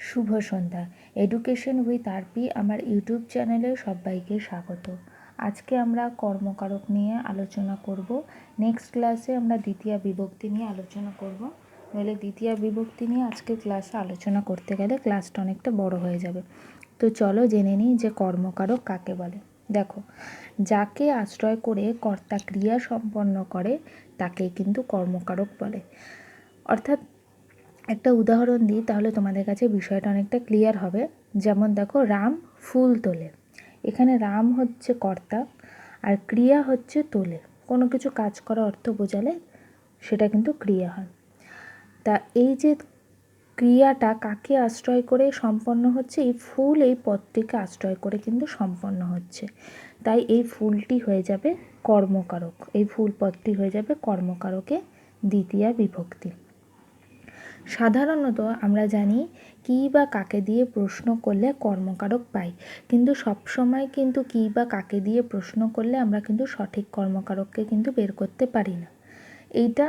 শুভ সন্ধ্যা। Education with RP আমার YouTube চ্যানেলে সবাইকে স্বাগত। আজকে আমরা কর্মকারক নিয়ে আলোচনা করব। নেক্সট ক্লাসে আমরা দ্বিতীয়া বিভক্তি নিয়ে আলোচনা করব। নইলে দ্বিতীয়া বিভক্তি নিয়ে আজকে ক্লাসে আলোচনা করতে গেলে ক্লাসটা অনেকটা বড় হয়ে যাবে। তো চলো জেনে নিই যে কর্মকারক কাকে বলে। দেখো, যাকে আশ্রয় করে কর্তা ক্রিয়া সম্পন্ন করে তাকে কিন্তু কর্মকারক বলে। অর্থাৎ একটা উদাহরণ দিই, তাহলে তোমাদের কাছে বিষয়টা অনেকটা ক্লিয়ার হবে। যেমন দেখো, রাম ফুল তোলে। এখানে রাম হচ্ছে কর্তা আর ক্রিয়া হচ্ছে তোলে। কোনো কিছু কাজ করা অর্থ বোঝালে সেটা কিন্তু ক্রিয়া হয়। তা এই যে ক্রিয়াটা কাকে আশ্রয় করে সম্পন্ন হচ্ছে, এই ফুল এই পদটিকে আশ্রয় করে কিন্তু সম্পন্ন হচ্ছে। তাই এই ফুলটি হয়ে যাবে কর্মকারক, এই ফুল পদটি হয়ে যাবে কর্মকারকে দ্বিতীয়া বিভক্তি। সাধারণত আমরা জানি কী বা কাকে দিয়ে প্রশ্ন করলে কর্মকারক পাই, কিন্তু সবসময় কিন্তু কী বা কাকে দিয়ে প্রশ্ন করলে আমরা কিন্তু সঠিক কর্মকারককে কিন্তু বের করতে পারি না। এইটা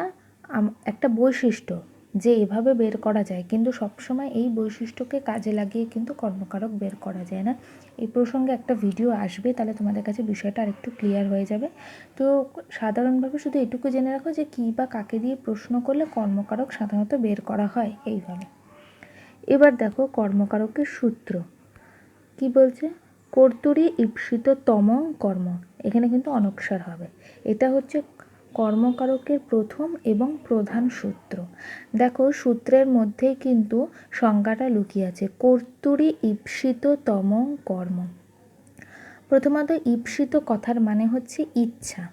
একটা বৈশিষ্ট্য যে এভাবে বের করা যায়, কিন্তু সবসময় এই বৈশিষ্ট্যকে কাজে লাগিয়ে কিন্তু কর্মকারক বের করা যায় না। এই প্রসঙ্গে একটা ভিডিও আসবে, তাহলে তোমাদের কাছে বিষয়টা আরেকটু ক্লিয়ার হয়ে যাবে। তো সাধারণভাবে শুধু এটুকু জেনে রাখো যে কী বা কাকে দিয়ে প্রশ্ন করলে কর্মকারক সাধারণত বের করা হয় এইভাবে। এবার দেখো কর্মকারকের সূত্র কি বলছে। কর্তুরী ঈপ্সিত তম কর্ম, এখানে কিন্তু অনস্বর হবে। এটা হচ্ছে কর্মকারকের প্রথম এবং প্রধান সূত্র। দেখো, সূত্রের মধ্যেই কিন্তু সংজ্ঞাটা লুকিয়ে আছে। কর্তুরী ঈপ্সিত তম কর্ম। প্রথমত ঈপ্সিত কথার মানে হচ্ছে ইচ্ছা,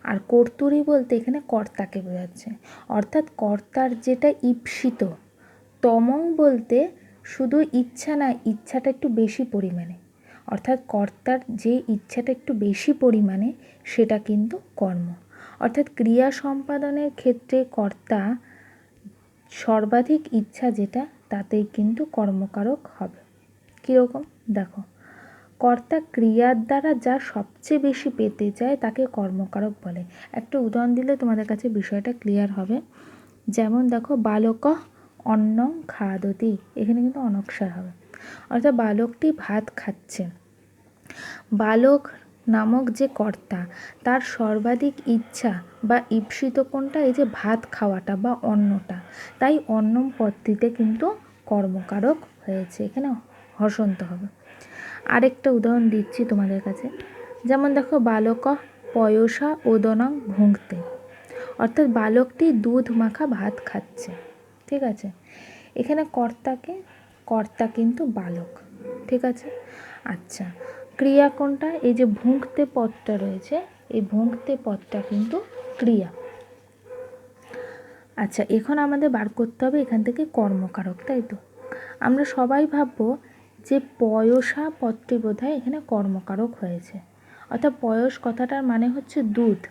আর কর্তুরী বলতে এখানে কর্তাকে বোঝাচ্ছে। অর্থাৎ কর্তার যেটা ঈপ্সিত, তমং বলতে শুধু ইচ্ছা না, ইচ্ছাটা একটু বেশি পরিমাণে। অর্থাৎ কর্তার যে ইচ্ছাটা একটু বেশি পরিমাণে সেটা কিন্তু কর্ম। অর্থাৎ ক্রিয়া সম্পাদনের ক্ষেত্রে কর্তা সর্বাধিক ইচ্ছা যেটা, তাতেই কিন্তু কর্মকারক হবে। কীরকম দেখো, কর্তা ক্রিয়ার দ্বারা যা সবচেয়ে বেশি পেতে চায় তাকে কর্মকারক বলে। একটা উদাহরণ দিলে তোমাদের কাছে বিষয়টা ক্লিয়ার হবে। যেমন দেখো, বালক অন্নং খাদতি, এখানে কিন্তু অনস্বর হবে। অর্থাৎ বালকটি ভাত খাচ্ছে। বালক নামক যে কর্তা, তার সর্বাধিক ইচ্ছা বা ঈপ্সিত কোনটা, এই যে ভাত খাওয়াটা বা অন্নটা। তাই অন্নম পদটিতে কিন্তু কর্মকারক হয়েছে, এখানে হসন্ত হবে। আরেকটা উদাহরণ দিচ্ছি তোমাদের কাছে। যেমন দেখো, বালক পয়সা ওদনং ভুঙ্কতে, অর্থাৎ বালকটি দুধ মাখা ভাত খাচ্ছে। ঠিক আছে, এখানে কর্তা কিন্তু বালক। ঠিক আছে, আচ্ছা, ক্রিয়া কোনটা, এই যে ভুঙ্কতে পদটা রয়েছে, এই ভুঙ্কতে পদটা কিন্তু ক্রিয়া। আচ্ছা, এখন আমাদের বার করতে হবে এখান থেকে কর্মকারক, তাই তো? আমরা সবাই ভাববো যে পয়সা পদটি বোধহয় এখানে কর্মকারক হয়েছে। অর্থাৎ পয়স কথাটার মানে হচ্ছে দুধ,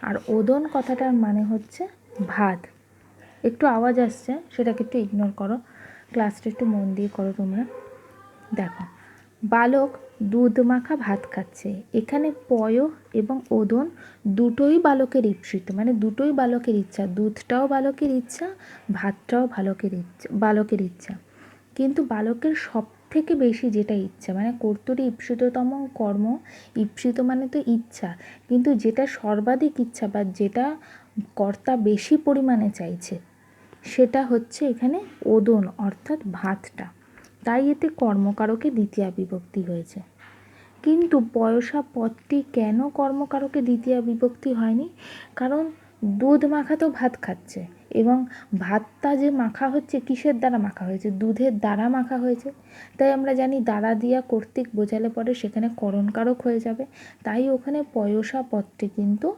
আর ওদন কথাটার মানে হচ্ছে ভাত। একটু আওয়াজ আসছে, সেটাকে একটু ইগনোর করো, ক্লাসটা একটু মন দিয়ে করো তোমরা। দেখো, বালক দুধ মাখা ভাত খাচ্ছে। এখানে পয় এবং ওদন দুটোই বালকের ঈপ্সিত, মানে দুটোই বালকের ইচ্ছা। দুধটাও বালকের ইচ্ছা, ভাতটাও বালকের ইচ্ছা। কিন্তু বালকের সব থেকে বেশি যেটা ইচ্ছা, মানে কর্তুরী ঈপ্সিততম কর্ম, ঈপ্সিত মানে তো ইচ্ছা, কিন্তু যেটা সর্বাধিক ইচ্ছা বা যেটা কর্তা বেশি পরিমাণে চাইছে, সেটা হচ্ছে এখানে ওদন, অর্থাৎ ভাতটা। তাই এতে কর্মকারকে দ্বিতীয়া বিভক্তি হয়েছে। কিন্তু পয়সা পদটি কেন কর্মকারকে দ্বিতীয়া বিভক্তি হয়নি? কারণ দুধ মাখা তো ভাত খাচ্ছে, এবং ভাতটা যে মাখা হচ্ছে কিসের দ্বারা মাখা হয়েছে, দুধের দ্বারা মাখা হয়েছে। তাই আমরা জানি দ্বারা দিয়া কর্তৃক বোঝালে পরে সেখানে করণকারক হয়ে যাবে। তাই ওখানে পয়সা পদটি কিন্তু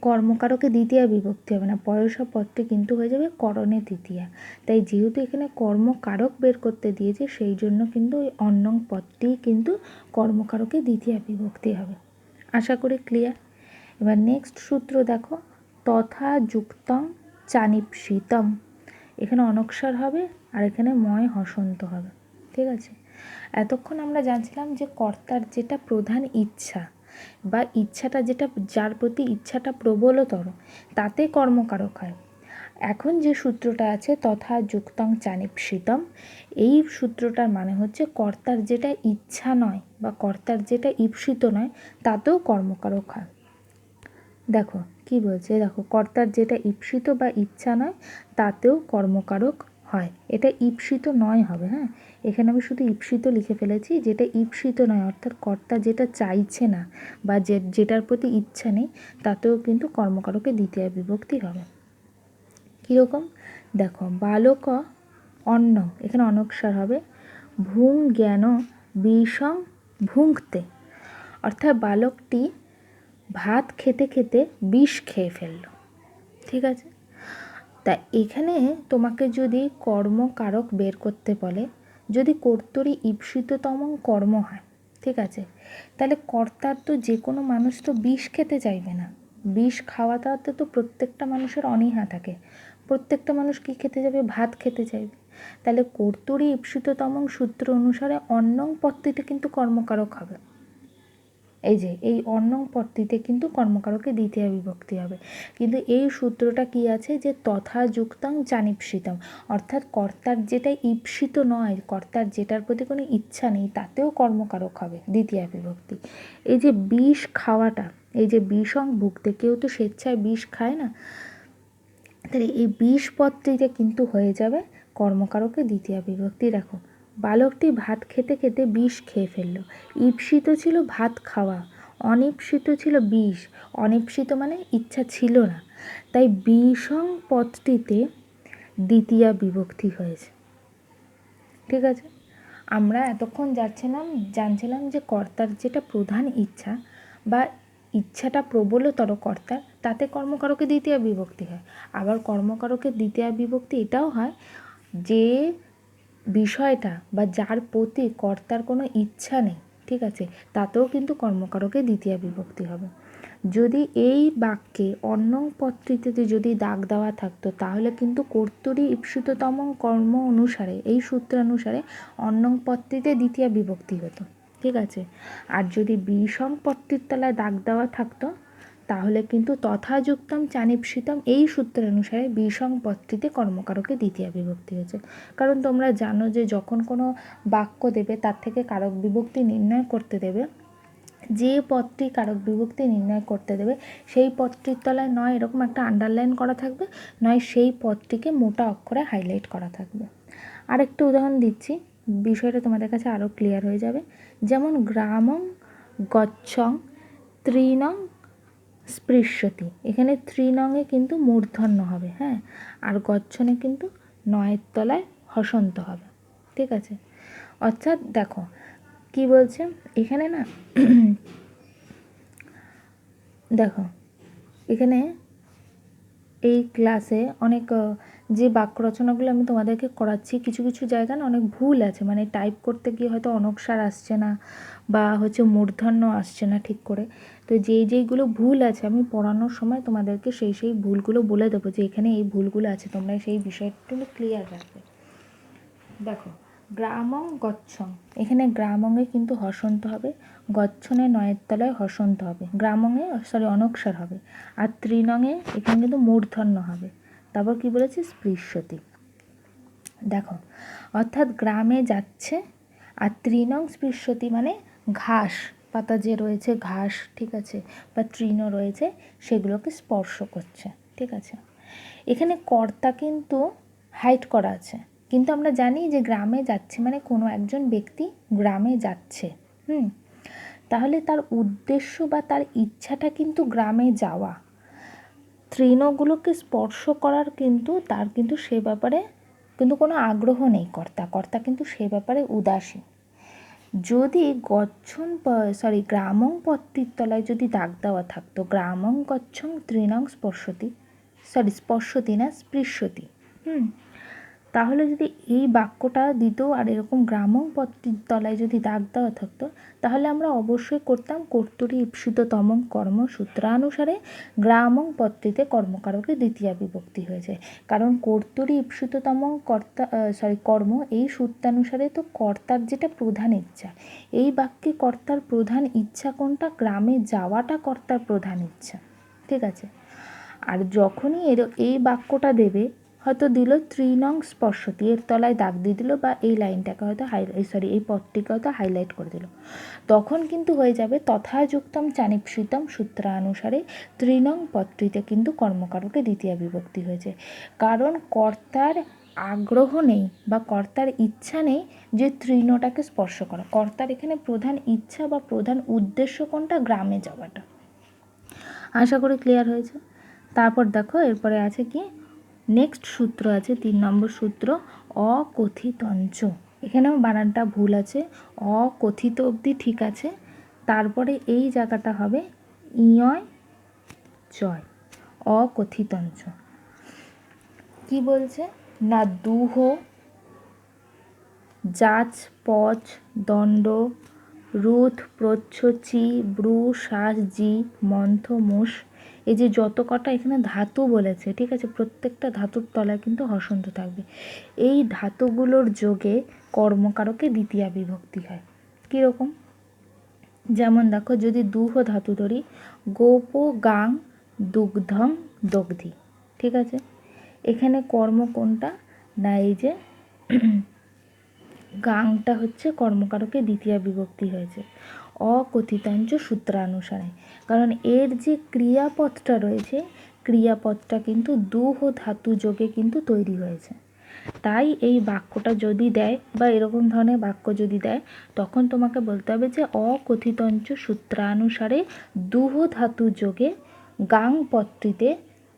কর্মকারকে দ্বিতীয়া বিভক্তি হবে না, পয়সা পদটি কিন্তু হয়ে যাবে করণে তৃতীয়া। তাই যেহেতু এখানে কর্মকারক বের করতে দিয়েছে, সেই জন্য কিন্তু ওই অন্নং পদটি কিন্তু কর্মকারকে দ্বিতীয়া বিভক্তি হবে। আশা করি ক্লিয়ার। এবার নেক্সট সূত্র দেখো, তথা যুক্তং চানিপসিতম, এখানে অনস্বর হবে আর এখানে ময় হসন্ত হবে। ঠিক আছে, এতক্ষণ আমরা জানছিলাম যে কর্তার যেটা প্রধান ইচ্ছা বা ইচ্ছাটা যেটা, যার প্রতি ইচ্ছাটা প্রবলতর, তাতে কর্মকারক হয়। এখন যে সূত্রটা আছে তথা যুক্তং চানিপসিতম, এই সূত্রটার মানে হচ্ছে কর্তার যেটা ইচ্ছা নয় বা কর্তার যেটা ঈপ্সিত নয় তাতেও কর্মকারক হয়। দেখো কি বলছে, দেখো কর্তার যেটা ঈপ্সিত বা ইচ্ছা নয় তাতেও কর্মকারক হয়। এটা ঈপ্সিত নয় হবে, হ্যাঁ, এখানে আমি শুধু ঈপ্সিত লিখে ফেলেছি, যেটা ঈপ্সিত নয় অর্থাৎ কর্তা যেটা চাইছে না বা যেটার প্রতি ইচ্ছা নেই তাতেও কিন্তু কর্মকারকে দ্বিতীয় বিভক্তি হবে। কীরকম দেখো, বালক অন্ন, এখানে অনস্বর হবে, ভুং জ্ঞান বিষং ভুঙ্কতে, অর্থাৎ বালকটি ভাত খেতে খেতে বিষ খেয়ে ফেললো। ঠিক আছে, তা এখানে তোমাকে যদি কর্মকারক বের করতে বলে, যদি কর্তরি ঈপ্সিততম কর্ম হয়, ঠিক আছে, তাহলে কর্তার তো যে কোনো মানুষ তো বিষ খেতে চাইবে না। বিষ খাওয়াটাতে তো প্রত্যেকটা মানুষের অনীহা থাকে, প্রত্যেকটা মানুষ কী খেতে যাবে, ভাত খেতে চাইবে। তাহলে কর্তরি ঈপ্সিততম সূত্র অনুসারে অন্নং পত্তিতে কিন্তু কর্মকারক হবে। এই যে এই অন্নং পত্তিতে কিন্তু কর্মকারকে দ্বিতীয় বিভক্তি হবে। কিন্তু এই সূত্রটা কি আছে যে তথা যুক্তং চানিপসিতম, অর্থাৎ কর্তার যেটা ঈপ্সিত নয়, কর্তার যেটার প্রতি কোনো ইচ্ছা নেই তাতেও কর্মকারক হবে দ্বিতীয় বিভক্তি। এই যে বিষ খাওয়াটা, এই যে বিষং ভুক্তে, কেউ তো স্বেচ্ছায় বিষ খায় না, তাহলে এই বিষ পত্রিতে কিন্তু হয়ে যাবে কর্মকারকে দ্বিতীয় বিভক্তি। দেখো বালকটি ভাত খেতে খেতে বিষ খেয়ে ফেললো, ঈপ্সিত ছিল ভাত খাওয়া, অনীপ্সিত ছিল বিষ, অনীপ্সিত মানে ইচ্ছা ছিল না, তাই বিষং পদটিতে দ্বিতীয় বিভক্তি হয়েছে। ঠিক আছে, আমরা এতক্ষণ জানছিলাম যে কর্তার যেটা প্রধান ইচ্ছা বা ইচ্ছাটা প্রবলতর কর্তার, তাতে কর্মকারকে দ্বিতীয় বিভক্তি হয়। আবার কর্মকারকের দ্বিতীয় বিভক্তি এটাও হয় যে বিষয়টা বা যার প্রতি কর্তার কোনো ইচ্ছা নেই, ঠিক আছে, তাতেও কিন্তু কর্মকারকে দ্বিতীয় বিভক্তি হবে। যদি এই বাক্যে অন্নং পত্রিতে যদি দাগ দেওয়া থাকতো তাহলে কিন্তু কর্তরি ঈপ্সিততম কর্ম অনুসারে, এই সূত্রানুসারে অন্নং পত্রিতে দ্বিতীয় বিভক্তি হতো। ঠিক আছে, আর যদি বিষং পত্রির তলায় দাগ দেওয়া থাকতো তাহলে কিন্তু তথাযুক্তম চানিপসিতম এই সূত্রানুসারে বিষং পত্রিতে কর্মকারকে দ্বিতীয় বিভক্তি হয়েছে। কারণ তোমরা জানো যে যখন কোনো বাক্য দেবে তার থেকে কারক বিভক্তি নির্ণয় করতে দেবে, যে পদটি কারক বিভক্তি নির্ণয় করতে দেবে সেই পদটির তলায় নয় এরকম একটা আন্ডারলাইন করা থাকবে, নয় সেই পদটিকে মোটা অক্ষরে হাইলাইট করা থাকবে। আরেকটা উদাহরণ দিচ্ছি, বিষয়টা তোমাদের কাছে আরও ক্লিয়ার হয়ে যাবে। যেমন গ্রামং গচ্ছং ত্রিনং স্পৃশ্যতি, এখানে ত্রিনংয়ে কিন্তু মূর্ধন্য হবে, হ্যাঁ, আর গচ্ছনে কিন্তু নয়ের তলায় হসন্ত হবে। ঠিক আছে, অর্থাৎ দেখো কি বলছে এখানে না, দেখো এখানে এই ক্লাসে অনেক যে বাক্য রচনাগুলো আমি তোমাদেরকে করাচ্ছি কিছু কিছু জায়গা না অনেক ভুল আছে, মানে টাইপ করতে গিয়ে হয়তো অনস্বর আসছে না বা হচ্ছে মূর্ধন্য আসছে না ঠিক করে। তো যেইগুলো ভুল আছে আমি পড়ানোর সময় তোমাদেরকে সেই ভুলগুলো বলে দেবো যে এখানে এই ভুলগুলো আছে, তোমরা সেই বিষয়টা ক্লিয়ার রাখবে। দেখো গ্রামং গচ্ছং, এখানে গ্রামঙে কিন্তু হসন্ত হবে, গচ্ছনে নয়ের তলায় হসন্ত হবে, গ্রামঙে অনস্বর হবে, আর ত্রিনঙে এখানে কিন্তু মূর্ধন্য হবে। তারপর কি বলেছে, স্পৃশ্যতি। দেখো অর্থাৎ গ্রামে যাচ্ছে, আর তৃণং স্পৃশ্যতি মানে ঘাস পাতা যে রয়েছে, ঘাস, ঠিক আছে, বা তৃণ রয়েছে সেগুলোকে স্পর্শ করছে। ঠিক আছে, এখানে কর্তা কিন্তু হাইড করা আছে, কিন্তু আমরা জানি যে গ্রামে যাচ্ছে মানে কোনো একজন ব্যক্তি গ্রামে যাচ্ছে, তাহলে তার উদ্দেশ্য বা তার ইচ্ছাটা কিন্তু গ্রামে যাওয়া, তৃণগুলোকে স্পর্শ করার কিন্তু তার কিন্তু সে ব্যাপারে কিন্তু কোনো আগ্রহ নেই, কর্তা কিন্তু সে ব্যাপারে উদাসীন। যদি গ্রামং পত্তির তলায় যদি দাগ দেওয়া থাকতো গ্রামং গচ্ছং তৃণং স্পর্শতি না স্পৃশ্যতি, তাহলে যদি এই বাক্যটা দিত আর এরকম গ্রামং পত্তির তলায় যদি দাগ দেওয়া থাকতো তাহলে আমরা অবশ্যই করতাম কর্তরি ঈপ্সিততম কর্ম সূত্রানুসারে গ্রামং পত্তিতে কর্মকারকে দ্বিতীয় বিভক্তি হয়েছে। কারণ কর্তরি ঈপ্সিততম কর্ম এই সূত্রানুসারে তো কর্তার যেটা প্রধান ইচ্ছা, এই বাক্যে কর্তার প্রধান ইচ্ছা কোনটা, গ্রামে যাওয়াটা কর্তার প্রধান ইচ্ছা। ঠিক আছে, আর যখনই এই বাক্যটা দেবে, হয়তো দিল তৃণং স্পর্শতি, এর তলায় দাগ দিয়ে দিল, বা এই লাইনটাকে হয়তো এই পদটিকে হয়তো হাইলাইট করে দিল, তখন কিন্তু হয়ে যাবে তথাযুক্তম চানিপসিতম সূত্রানুসারে তৃণং পদটিতে কিন্তু কর্মকারকে দ্বিতীয়া বিভক্তি হয়েছে। কারণ কর্তার আগ্রহ নেই বা কর্তার ইচ্ছা নেই যে তৃণটাকে স্পর্শ করা। কর্তার এখানে প্রধান ইচ্ছা বা প্রধান উদ্দেশ্য কোনটা? গ্রামে যাওয়াটা। আশা করি ক্লিয়ার হয়েছে। তারপর দেখো এরপরে আছে কি, নেক্সট সূত্র আছে 3 নম্বর সূত্র, অকথিতঞ্চ। এখানেও বানানটা ভুল আছে, অকথিত অবধি ঠিক আছে, তারপরে এই জায়গাটা হবে ইয় চয়, অকথিতঞ্চ। কি বলছে না, দুহ, যাচ, পচ, দণ্ড, রুথ, প্রচ্ছ, চি, ব্রু, শ্বাস, জি, মন্থ, মুষ, এই যে যত কটা এখানে ধাতু বলেছে, ঠিক আছে, প্রত্যেকটা ধাতুর তলায় কিন্তু হসন্ত থাকবে। এই ধাতুগুলোর যোগে কর্মকারকে দ্বিতীয়া বিভক্তি হয়। কীরকম? যেমন দেখো, যদি দুহ ধাতু ধরি, গোপ, গাং, দুগ্ধং, দগ্ধি, ঠিক আছে, এখানে কর্ম কোনটা? না এই যে গাংটা হচ্ছে কর্মকারকে দ্বিতীয়া বিভক্তি হয়েছে অকথিতাঞ্চ সূত্রানুসারে। কারণ এর যে ক্রিয়াপদটা রয়েছে, ক্রিয়াপদটা কিন্তু দুহ ধাতু যোগে কিন্তু তৈরি হয়েছে। তাই এই বাক্যটা যদি দেয় বা এরকম ধরনের বাক্য যদি দেয়, তখন তোমাকে বলতে হবে যে অকথিতঞ্চ সূত্রানুসারে দুহ ধাতু যোগে গাং পদটিতে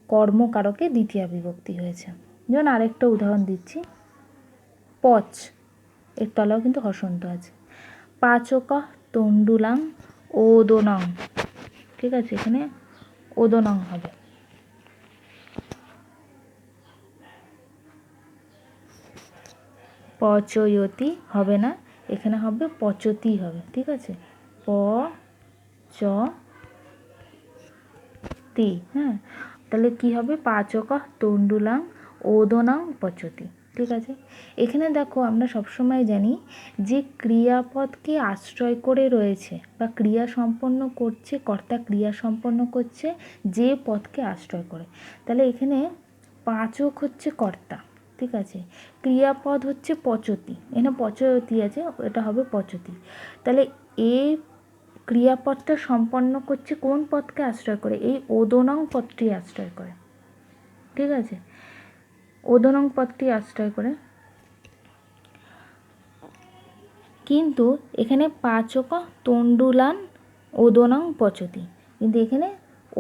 কর্মকারকে দ্বিতীয়া বিভক্তি হয়েছে। যেমন আরেকটা উদাহরণ দিচ্ছি, পচ, এর তলাও কিন্তু হসন্ত আছে। পাচক তণ্ডুলাং ওদনং, ঠিক আছে, এখানে ওদনং হবে। পচয়তি হবে না, এখানে হবে পচতি হবে, ঠিক আছে, প চ তি। হ্যাঁ, তাহলে কি হবে? পাচক তণ্ডুলাং ওদনং পচতি, ঠিক আছে। এখানে দেখো, আমরা সবসময় জানি যে ক্রিয়াপদকে আশ্রয় করে রয়েছে বা ক্রিয়া সম্পন্ন করছে, কর্তা ক্রিয়া সম্পন্ন করছে যে পদকে আশ্রয় করে। তাহলে এখানে পাচক হচ্ছে কর্তা, ঠিক আছে, ক্রিয়াপদ হচ্ছে পচতি, এখানে পচয়তি আছে, এটা হবে পচতি। তাহলে এই ক্রিয়াপদটা সম্পন্ন করছে কোন পদকে আশ্রয় করে? এই ওদনং পদটি আশ্রয় করে, ঠিক আছে, ওদনং পদটি আশ্রয় করে। কিন্তু এখানে পাচক তণ্ডুলান ওদনং পচতি, কিন্তু এখানে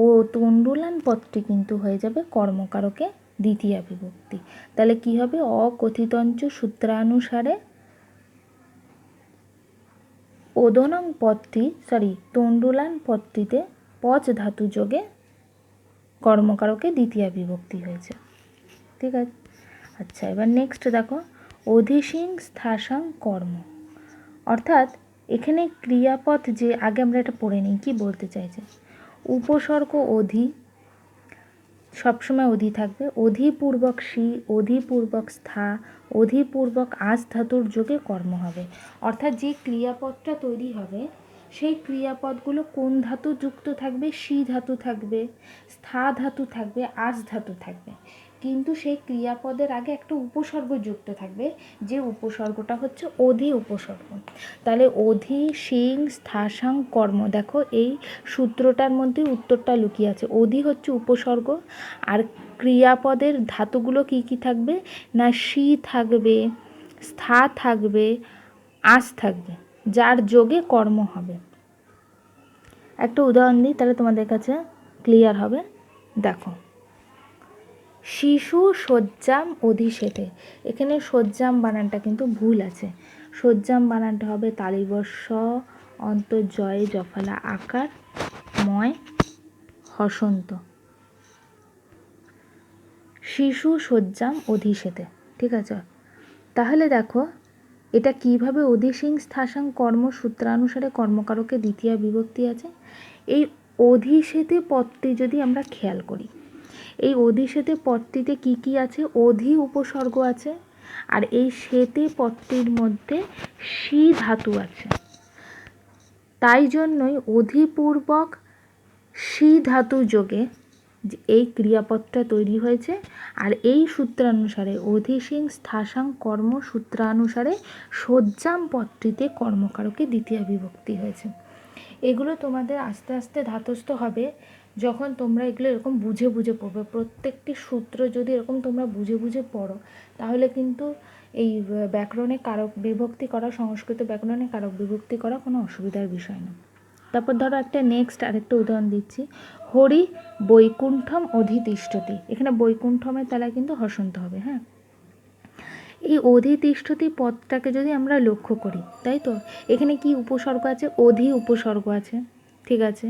ও তণ্ডুলান পদটি কিন্তু হয়ে যাবে কর্মকারকে দ্বিতীয়া বিভক্তি। তাহলে কি হবে? অকথিতঞ্চ সূত্রানুসারে ওদনং পদটি, তণ্ডুলান পদটিতে পচ ধাতু যোগে কর্মকারকে দ্বিতীয়া বিভক্তি হয়েছে, ঠিক আছে। আচ্ছা, এবার নেক্সট দেখো, অধিসিং স্থাসাং কর্ম। অর্থাৎ এখানে ক্রিয়াপদ যে, আগে আমরা এটা পড়ে নিই কি বলতে চাইছে। উপসর্গ অধি, সবসময় অধি থাকবে, অধিপূর্বক সি, অধিপূর্বক স্থা, অধিপূর্বক আস ধাতুর যোগে কর্ম হবে। অর্থাৎ যে ক্রিয়াপদটা তৈরি হবে, সেই ক্রিয়াপদগুলো কোন ধাতু যুক্ত থাকবে? সি ধাতু থাকবে, স্থা ধাতু থাকবে, আস ধাতু থাকবে, কিন্তু সেই ক্রিয়াপদের আগে একটা উপসর্গ যুক্ত থাকবে, যে উপসর্গটা হচ্ছে অধি উপসর্গ। তাহলে অধি সিং স্থাসাং কর্ম, দেখো এই সূত্রটার মধ্যে উত্তরটা লুকিয়ে আছে। অধি হচ্ছে উপসর্গ, আর ক্রিয়াপদের ধাতুগুলো কি কি থাকবে? না সি থাকবে, স্থা থাকবে, আস থাকবে, যার যোগে কর্ম হবে। একটা উদাহরণ দিই, তাহলে তোমাদের কাছে ক্লিয়ার হবে। দেখো, শিশু শয্যাম অধিশেতে, এখানে শয্যাম বানানটা কিন্তু ভুল আছে। শয্যাম বানানটা হবে তালিবর্ষ অন্তর্জয়ে জফলা আকার ময় হসন্ত, শিশু শয্যাম অধিশেতে, ঠিক আছে। তাহলে দেখো এটা কিভাবে অধিসিং স্থাসাং কর্ম সূত্রানুসারে কর্মকারকে দ্বিতীয়া বিভক্তি আছে। এই অধিশেতে পদটি যদি আমরা খেয়াল করি, এই অধিশেতে পদটিতে কি কি আছে? অধি উপসর্গ আছে, আর এই সেতে পদটির মধ্যে সি ধাতু আছে। তাই জন্যই অধিপূর্বক সি ধাতু যোগে যে এই ক্রিয়াপদটা তৈরি হয়েছে। আর এই সূত্রানুসারে অধিসিং স্থাসাং কর্ম সূত্রানুসারে সজ্জাম পদটিতে কর্মকারকে দ্বিতীয়া বিভক্তি হয়েছে। এগুলো তোমাদের আস্তে আস্তে ধাতস্থ হবে যখন তোমরা এগুলো এরকম বুঝে বুঝে পড়বে। প্রত্যেকটি সূত্র যদি এরকম তোমরা বুঝে বুঝে পড়ো তাহলে কিন্তু এই ব্যাকরণে কারক বিভক্তি করা, সংস্কৃত ব্যাকরণে কারক বিভক্তি করা কোনো অসুবিধার বিষয় না। তারপর ধরো একটা নেক্সট আরেকটা উদাহরণ দিচ্ছি, হরি বৈকুণ্ঠম অধিতিষ্ঠতি। এখানে বৈকুণ্ঠমের তলায় কিন্তু হসন্ত হবে। হ্যাঁ, এই অধিতিষ্ঠতি পদটাকে যদি আমরা লক্ষ্য করি, তাই তো এখানে কি উপসর্গ আছে? অধি উপসর্গ আছে, ঠিক আছে।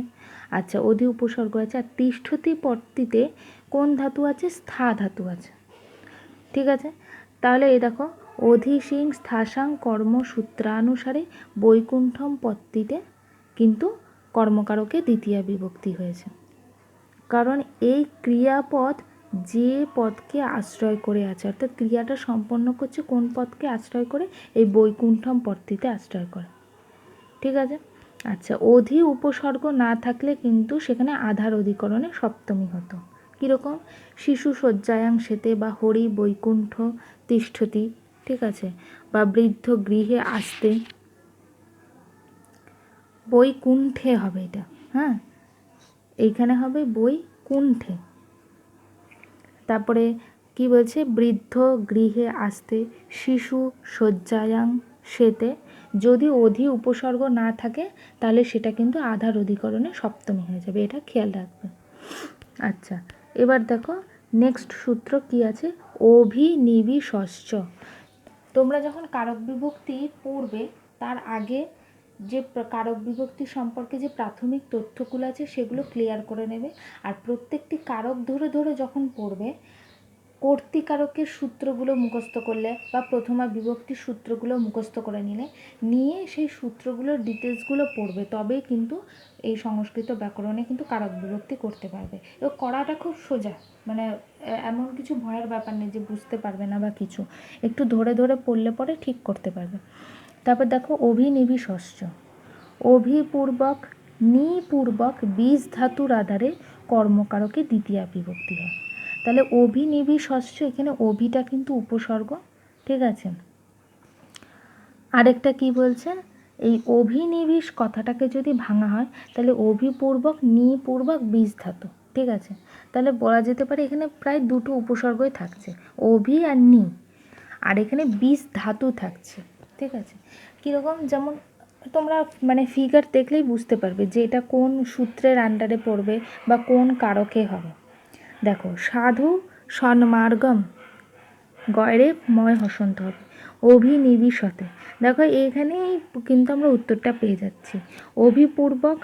আচ্ছা, অধি উপসর্গ আছে, আর তিষ্ঠতি পদটিতে কোন ধাতু আছে? স্থা ধাতু আছে, ঠিক আছে। তাহলে এই দেখো, অধিসিং স্থাসাং কর্ম সূত্রানুসারে বৈকুণ্ঠম পদটিতে কিন্তু কর্মকারকে দ্বিতীয়া বিভক্তি হয়েছে, কারণ এই ক্রিয়াপদ যে পদকে আশ্রয় করে আছে, অর্থাৎ ক্রিয়াটা সম্পন্ন করছে কোন পদকে আশ্রয় করে? এই বৈকুণ্ঠম পদটিতে আশ্রয় করে, ঠিক আছে। আচ্ছা, অধি উপসর্গ না থাকলে কিন্তু সেখানে আধার অধিকরণে সপ্তমী হতো। কীরকম? শিশু শয্যায়াং সেতে, বা হরি বৈকুণ্ঠ তিষ্ঠতি, ঠিক আছে, বা বৃদ্ধ গৃহে আসতে। বৈকুণ্ঠে হবে এটা, হ্যাঁ, এইখানে হবে বৈকুণ্ঠে। তারপরে কি বলছে? বৃদ্ধ গৃহে আসতে, শিশু শয্যায়াং সেতে। যদি অধি উপসর্গ না থাকে তাহলে সেটা কিন্তু আধার অধিকরণে সপ্তমী হয়ে যাবে, এটা খেয়াল রাখবে। আচ্ছা, এবার দেখো নেক্সট সূত্র কি আছে? অভিনিবিশস্য। তোমরা যখন কারক বিভক্তি পড়বে তার আগে যে কারক বিভক্তি সম্পর্কে যে প্রাথমিক তথ্যগুলো আছে সেগুলো ক্লিয়ার করে নেবে। আর প্রত্যেকটি কারক ধরে ধরে যখন পড়বে, কর্তৃকারকের সূত্রগুলো মুখস্থ করলে বা প্রথমা বিভক্তির সূত্রগুলো মুখস্থ করে নিয়ে সেই সূত্রগুলোর ডিটেলসগুলো পড়বে, তবেই কিন্তু এই সংস্কৃত ব্যাকরণে কিন্তু কারক বিভক্তি করতে পারবে। এবং করাটা খুব সোজা, মানে এমন কিছু ভয়ের ব্যাপার নেই যে বুঝতে পারবে না বা কিছু, একটু ধরে ধরে পড়লে পরে ঠিক করতে পারবে। তারপর দেখো অভিনিবিশস্য। অভিপূর্বক নিপূর্বক বীজ ধাতুর আধারে কর্মকারকে দ্বিতীয়া বিভক্তি হয়। তাহলে অভিনিবিশস্য, এখানে অভিটা কিন্তু উপসর্গ, ঠিক আছে। আরেকটা কি বলছে? এই অভিনিবিশ কথাটাকে যদি ভাঙা হয় তাহলে অভিপূর্বক নিপূর্বক বীজ ধাতু, ঠিক আছে। তাহলে বলা যেতে পারে এখানে প্রায় দুটো উপসর্গই থাকছে, অভি আর নি, আর এখানে বীজ ধাতু থাকছে, ঠিক আছে। কীরকম? যেমন তোমরা মানে ফিগার দেখলেই বুঝতে পারবে যে এটা কোন সূত্রের আন্ডারে পড়বে বা কোন কারকে হবে। দেখো, সাধু সন্মার্গম, গয়রে ময় হসন্ত হবে, অভিনিবিশতে। দেখো এইখানেই কিন্তু আমরা উত্তরটা পেয়ে যাচ্ছি। অভিপূর্বক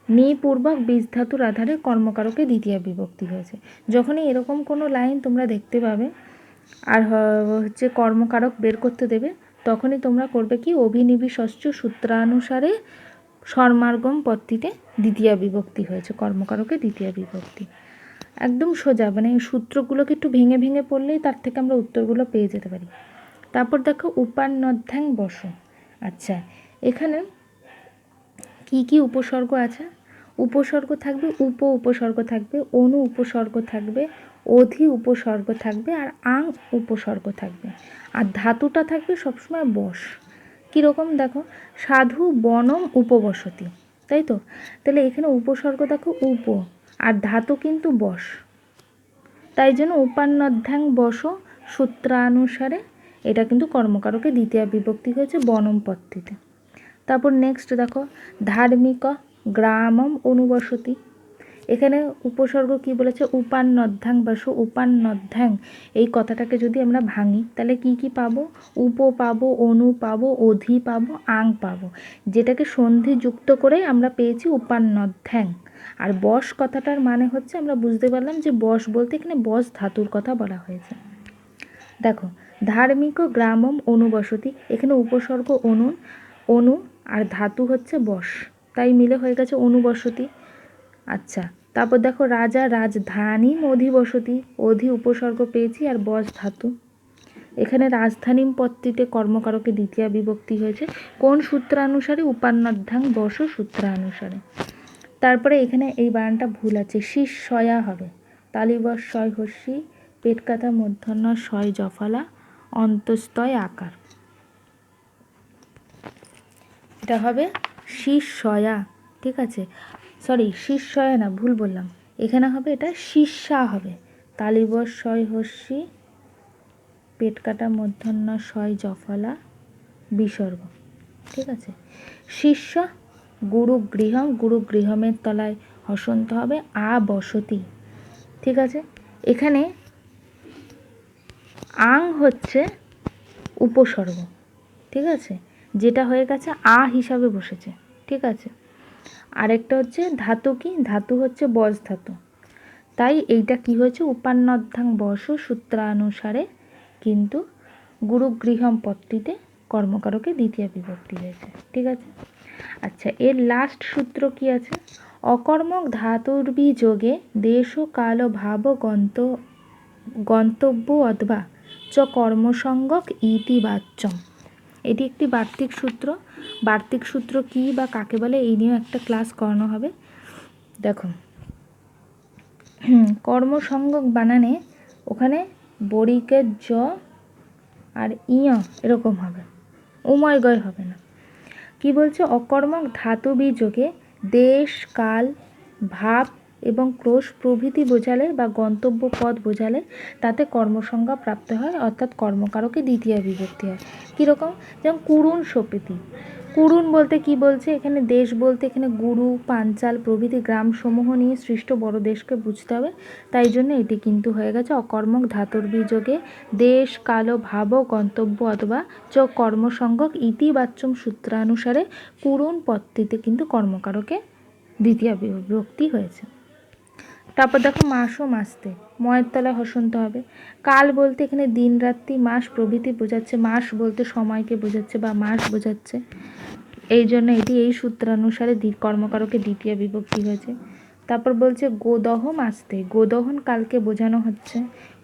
নিপূর্বক বীজ ধাতুর আধারে কর্মকারকে দ্বিতীয়া বিভক্তি হয়েছে। যখনই এরকম কোনো লাইন তোমরা দেখতে পাবে আর হচ্ছে কর্মকারক বের করতে দেবে, তখনই তোমরা করবে কি? অভিনিবিশস্য সূত্রানুসারে সন্মার্গম পদটিতে দ্বিতীয়া বিভক্তি হয়েছে, কর্মকারকে দ্বিতীয়া বিভক্তি। একদম সোজা, মানে সূত্রগুলোকে একটু ভেঙে ভেঙে পড়লেই তার থেকে আমরা উত্তরগুলো পেয়ে যেতে পারি। তারপর দেখো উপান্নধ্যাং বস। আচ্ছা, এখানে কি কি উপসর্গ আছে? উপসর্গ থাকবে, উপসর্গ থাকবে, অনু উপসর্গ থাকবে, অধি উপসর্গ থাকবে, আর আং উপসর্গ থাকবে, আর ধাতুটা থাকবে সবসময় বস। কীরকম? দেখো, সাধু বনম উপবসতি, তাই তো। তাহলে এখানে উপসর্গ দেখো উপ, আর ধাতু কিন্তু বস, তাই জন্য উপান্নধ্যাং বস সূত্রানুসারে এটা কিন্তু কর্মকারকে দ্বিতীয়া বিভক্তি হয়েছে বনম পদটিতে। তারপর নেক্সট দেখো, ধার্মিক গ্রামম অনুবসতি। এখানে উপসর্গ কি বলেছে? উপান্নধ্যাং বস, উপান্নধ্যাং। এই কথাটাকে যদি আমরা ভাঙি তাহলে কি কি পাবো? উপ পাবো, অনু পাবো, অধি পাবো, আং পাবো, যেটাকে সন্ধি যুক্ত করে আমরা পেয়েছি উপান্নধ্যাং। আর বস কথাটার মানে হচ্ছে, আমরা বুঝতে পারলাম যে বস বলতে এখানে বস ধাতুর কথা বলা হয়েছে। দেখো, ধার্মিক গ্রামম অনুবসতি, এখানে উপসর্গ অনু আর ধাতু হচ্ছে বস, তাই মিলে হয়ে গেছে অনুবসতি। আচ্ছা, তারপর দেখো রাজা রাজধানীম অধিবসতি, অধি উপসর্গ পেয়েছি আর বস ধাতু। এখানে রাজধানীম পদটিতে কর্মকারকে দ্বিতীয়া বিভক্তি হয়েছে কোন সূত্রানুসারে? উপান্নধ্যাং বস সূত্রানুসারে। তারপরে এখানে এই বানানটা ভুল আছে, শিষ্যয়া হবে, তালিবশ শয় হস্যি, পেট কাটা মূর্ধন্য শয় জফলা, অন্তস্তয় আকার। এটা হবে শীর্ষয়া, ঠিক আছে, সরি শীর্ষয়া না, ভুল বললাম, এখানে হবে এটা শীর্ষা হবে। তালিবশ শয় হস্যি, পেট কাটা মূর্ধন্য শয় জফলা, বিসর্গ, ঠিক আছে। শীর্ষ গুরুগৃহম, গুরুগৃহমের তলায় হসন্ত হবে আ বসতি, ঠিক আছে। এখানে আং হচ্ছে উপসর্গ, ঠিক আছে, যেটা হয়ে গেছে আ হিসাবে বসেছে, ঠিক আছে। আরেকটা হচ্ছে ধাতু, কি ধাতু হচ্ছে বস ধাতু, তাই এইটা কি হয়েছে উপান্নর্ধাং বস সূত্রানুসারে কিন্তু গুরুগৃহম পদটিতে কর্মকারকে দ্বিতীয় বিভক্তি হয়েছে, ঠিক আছে। আচ্ছা, এর লাস্ট সূত্র কি আছে, অকর্মক ধাতুর্বিযোগে দেশ কাল ভাব গন্তব্য অথবা চ কর্মসঙ্গক ইতি বাচ্যম। এটি একটি বার্তিক সূত্র। বার্তিক সূত্র কি বা কাকে বলে এই নিয়েও একটা ক্লাস করানো হবে। দেখো, কর্মসঙ্গক বানানে ওখানে বরিকের জ আর ইয় এরকম হবে, উময়গয় হবে না। কি বলছে, অকর্মক ধাতু বিযোগে দেশ কাল ভাব এবং ক্রোশ প্রভৃতি বোঝালে বা গন্তব্য পদ বোঝালে তাতে কর্মসংজ্ঞা প্রাপ্ত হয়, অর্থাৎ কর্মকারকে দ্বিতীয় বিভক্তি হয়। কীরকম, যেমন কুরুন সপিতি, কুরুন বলতে কি বলছে এখানে, দেশ বলতে এখানে গুরু পাঞ্চাল প্রভৃতি গ্রামসমূহ নিয়ে সৃষ্ট বড় দেশকে বুঝতে হবে, তাই জন্য এটি কিন্তু হয়ে গেছে অকর্মক ধাতুর বিযোগে দেশ কাল ভাব গন্তব্য অথবা চ কর্মসঙ্গক ইতিবাচ্যম সূত্রানুসারে কুরুন পদটিতে কিন্তু কর্মকারকে দ্বিতীয় বিভক্তি হয়েছে। তারপর দেখো মাস ও মাসতে, ময়ের তলায় হসন্ত হবে। কাল বলতে এখানে দিন রাত্রি মাস প্রভৃতি বোঝাচ্ছে, মাস বলতে সময়কে বোঝাচ্ছে বা মাস বোঝাচ্ছে, এই জন্য এটি এই সূত্রানুসারে কর্মকারকে দ্বিতীয় বিভক্তি হয়েছে। তারপর বলছে গোদহম আসতে, গোদহন কালকে বোঝানো হচ্ছে।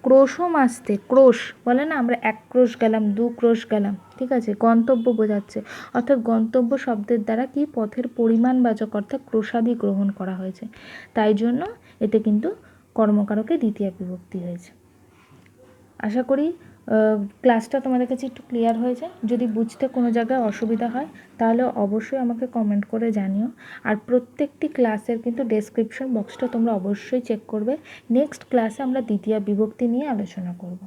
ক্রোশম আসতে, ক্রোশ বলে না আমরা 1 ক্রোশ গেলাম 2 ক্রোশ গেলাম, ঠিক আছে, গন্তব্য বোঝাচ্ছে, অর্থাৎ গন্তব্য শব্দের দ্বারা কি পথের পরিমাণবাচক অর্থাৎ ক্রোশাদি গ্রহণ করা হয়েছে, তাই জন্য এতে কিন্তু কর্মকারকে দ্বিতীয় বিভক্তি হয়েছে। আশা করি ক্লাসটা তোমাদের কাছে একটু ক্লিয়ার হয়েছে। যদি বুঝতে কোনো জায়গায় অসুবিধা হয় তাহলে অবশ্যই আমাকে কমেন্ট করে জানিও। আর প্রত্যেকটি ক্লাসের কিন্তু ডেসক্রিপশন বক্সটা তোমরা অবশ্যই চেক করবে। নেক্সট ক্লাসে আমরা দ্বিতীয় বিভক্তি নিয়ে আলোচনা করব।